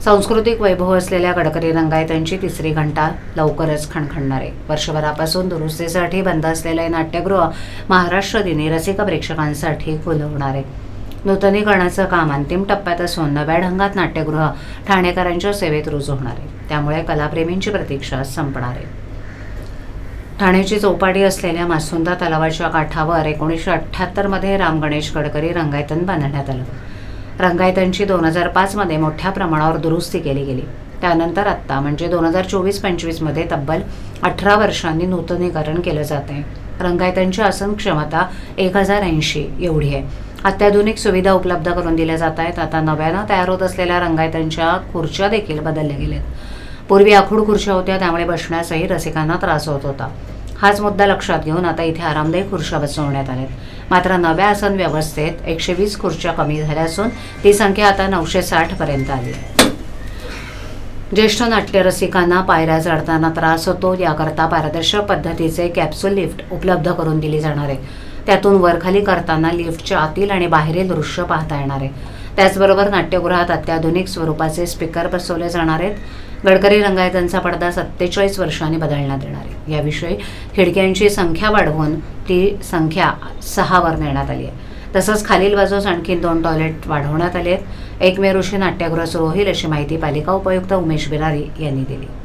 सांस्कृतिक वैभव असलेल्या गडकरी रंगायतांची तिसरी घंटा लवकरच खणखणणार आहे. वर्षभरापासून दुरुस्तीसाठी बंद असलेले हे नाट्यगृह महाराष्ट्र दिनी रसिक प्रेक्षकांसाठी खुलं होणार आहे. नूतनीकरणाचं काम अंतिम टप्प्यात असून नव्या ढंगात नाट्यगृह ठाणेकरांच्या सेवेत रुजू होणार आहे. त्यामुळे कलाप्रेमींची प्रतीक्षा संपणार आहे. ठाण्याची चौपाटी असलेल्या मासुंदा तलावाच्या काठावर 1978 मध्ये राम गणेश गडकरी रंगायतन बांधण्यात आलं. रंगायतांची 2005 मध्ये मोठ्या प्रमाणावर दुरुस्ती केली गेली. त्यानंतर आत्ता म्हणजे 2024-25 मध्ये तब्बल 18 वर्षांनी नूतनीकरण केलं जात आहे. रंगायतांची आसन क्षमता 1080 एवढी आहे. अत्याधुनिक सुविधा उपलब्ध करून दिल्या जात आहेत. आता नव्यानं तयार होत असलेल्या रंगायतांच्या खुर्च्या देखील बदलल्या गेल्यात. पूर्वी आखूड खुर्च्या होत्या, त्यामुळे बसण्यासही रसिकांना त्रास होत होता. हाच मुद्दा लक्षात घेऊन आता इथे आरामदायी खुर्च्या बसवण्यात आल्यात. मात्र नव्या आसन व्यवस्थेत 120 खुर्च्या कमी झाल्या असून ती संख्या आता 960 पर्यंत आली आहे. ज्येष्ठ नाट्यरसिकांना पायऱ्या चढताना त्रास होतो, याकरता पारदर्शक पद्धतीचे कॅप्सूल लिफ्ट उपलब्ध करून दिली जाणार आहे. त्यातून वरखाली करताना लिफ्टच्या आतील आणि बाहेरील दृश्य पाहता येणार आहे. त्याचबरोबर नाट्यगृहात अत्याधुनिक स्वरूपाचे स्पीकर बसवले जाणार आहेत. गडकरी रंगायतांचा पडदा 47 वर्षांनी बदलण्यात येणार आहे. याविषयी खिडक्यांची संख्या वाढवून ती संख्या 6 वर नेण्यात आली आहे. तसंच खालील बाजूस आणखी 2 टॉयलेट वाढवण्यात आले आहेत. 1 मे रोजी नाट्यगृह सुरू होईल अशी माहिती पालिका उपायुक्त उमेश बिरारी यांनी दिली.